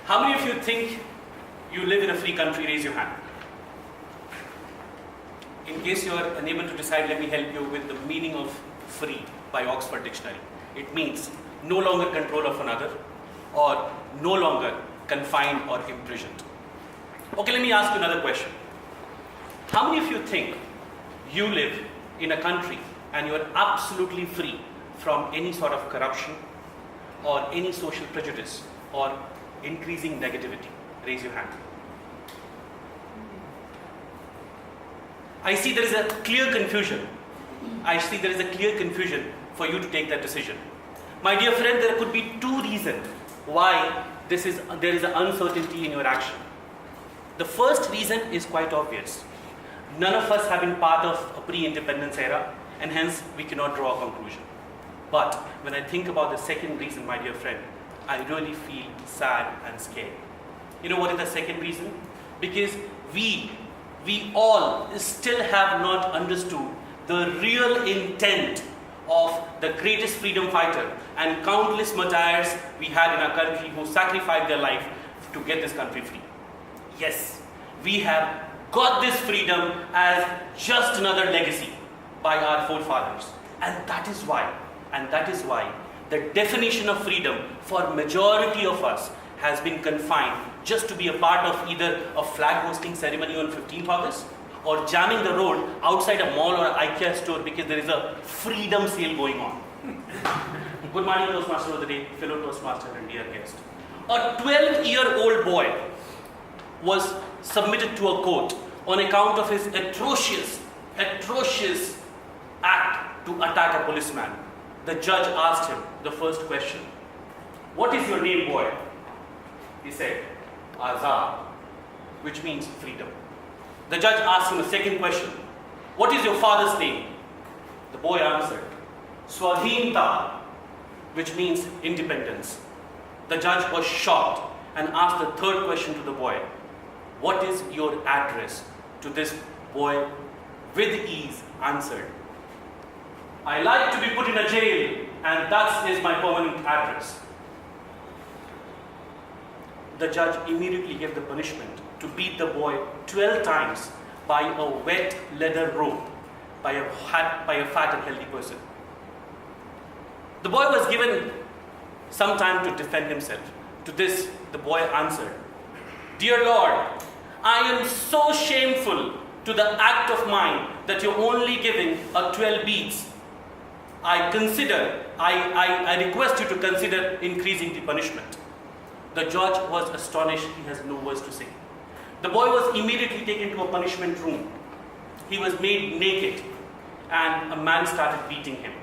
How many of you think you live in a free country? Raise your hand. In case you are unable to decide, let me help you with the meaning of free by Oxford Dictionary. It means no longer control of another or no longer confined or imprisoned. Okay, let me ask you another question. How many of you think you live in a country and you are absolutely free from any sort of corruption or any social prejudice or increasing negativity? Raise your hand. I see there is a clear confusion. I see there is a clear confusion for you to take that decision. My dear friend, there could be two reasons why there is an uncertainty in your action. The first reason is quite obvious. None of us have been part of a pre-independence era, and hence we cannot draw a conclusion. But when I think about the second reason, my dear friend, I really feel sad and scared. You know what is the second reason? Because we all still have not understood the real intent of the greatest freedom fighter and countless martyrs we had in our country who sacrificed their life to get this country free. Yes, we have got this freedom as just another legacy by our forefathers. And that is why the definition of freedom for majority of us has been confined just to be a part of either a flag hosting ceremony on 15th August or jamming the road outside a mall or an IKEA store because there is a freedom sale going on. Good morning, Toastmaster of the day, fellow Toastmaster and dear guest. A 12-year-old boy was submitted to a court on account of his atrocious act to attack a policeman. The judge asked him the first question, "What is your name, boy?" He said, "Azad," which means freedom. The judge asked him a second question, "What is your father's name?" The boy answered, "Swadhinta," which means independence. The judge was shocked and asked the third question to the boy, "What is your address?" To this boy, with ease, answered, "I like to be put in a jail, and that is my permanent address." The judge immediately gave the punishment to beat the boy 12 times by a wet leather rope by a fat and healthy person. The boy was given some time to defend himself. To this, the boy answered, "Dear Lord, I am so shameful to the act of mine that you're only giving a 12 beats. I request you to consider increasing the punishment." The judge was astonished. He has no words to say. The boy was immediately taken to a punishment room. He was made naked and a man started beating him.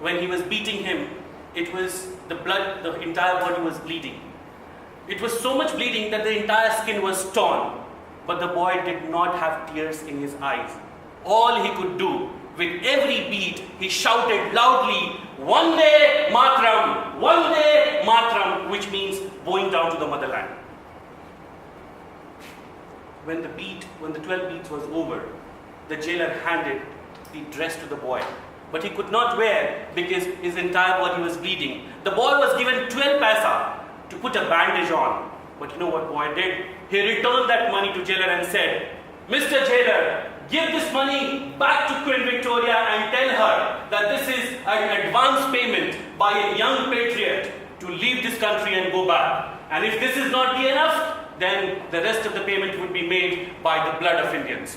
When he was beating him, it was the entire body was bleeding. It was so much bleeding that the entire skin was torn. But the boy did not have tears in his eyes. All he could do, with every beat, he shouted loudly, "Vande Mataram! Vande Mataram!" which means bowing down to the motherland. When the 12 beats was over, the jailer handed the dress to the boy. But he could not wear because his entire body was bleeding. The boy was given 12 paisa to put a bandage on. But you know what boy did? He returned that money to jailer and said, "Mr. Jailer, give this money back to Queen Victoria and tell her that this is an advance payment by a young patriot to leave this country and go back. And if this is not enough, then the rest of the payment would be made by the blood of Indians."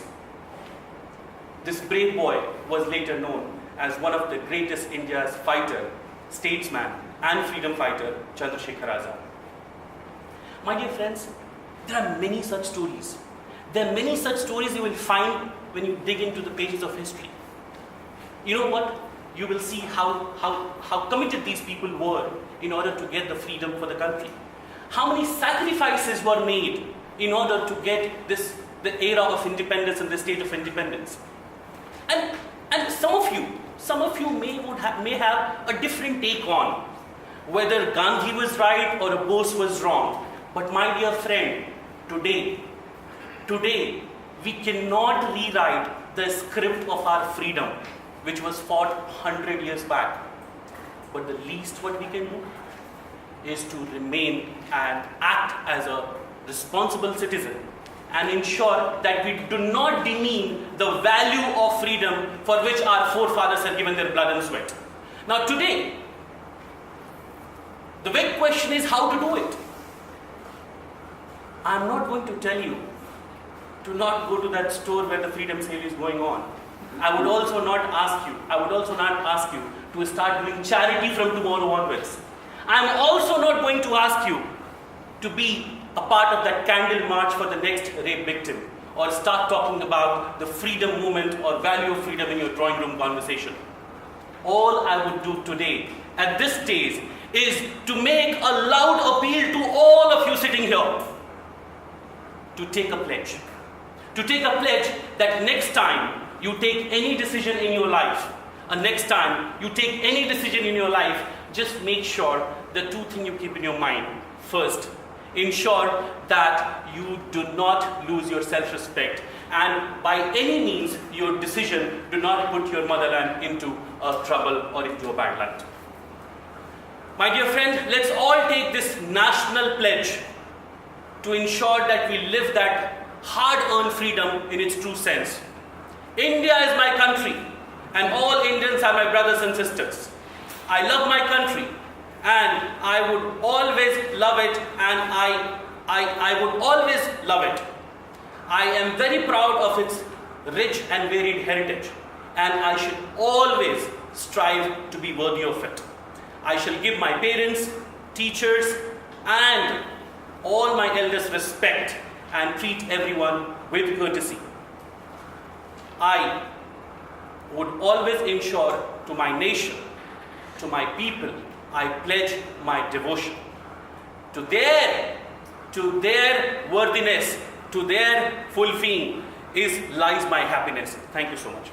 This brave boy was later known as one of the greatest India's fighter, statesman and freedom fighter, Chandrasekhar Azad. My dear friends, there are many such stories. There are many such stories you will find when you dig into the pages of history. You know what? You will see how committed these people were in order to get the freedom for the country. How many sacrifices were made in order to get the era of independence and the state of independence. And some of you may have a different take on whether Gandhi was right or Bose was wrong. But my dear friend, today we cannot rewrite the script of our freedom, which was fought 100 years back. But the least what we can do, is to remain and act as a responsible citizen and ensure that we do not demean the value of freedom for which our forefathers have given their blood and sweat. Now today, the big question is how to do it. I'm not going to tell you to not go to that store where the freedom sale is going on. I would also not ask you to start doing charity from tomorrow onwards. I'm also not going to ask you to be a part of that candle march for the next rape victim or start talking about the freedom movement or value of freedom in your drawing room conversation. All I would do today at this stage is to make a loud appeal to all of you sitting here to take a pledge. To take a pledge that next time you take any decision in your life, just make sure the two things you keep in your mind. First, ensure that you do not lose your self-respect, and by any means your decision do not put your motherland into trouble or into a bad light. My dear friend, let's all take this national pledge to ensure that we live that hard-earned freedom in its true sense. India is my country, and all Indians are my brothers and sisters. I love my country, and I would always love it, and I would always love it. I am very proud of its rich and varied heritage, and I should always strive to be worthy of it. I shall give my parents, teachers, and all my elders respect and treat everyone with courtesy. I would always ensure to my nation, to my people, I pledge my devotion to their worthiness, to their fulfilling lies my happiness. Thank you so much.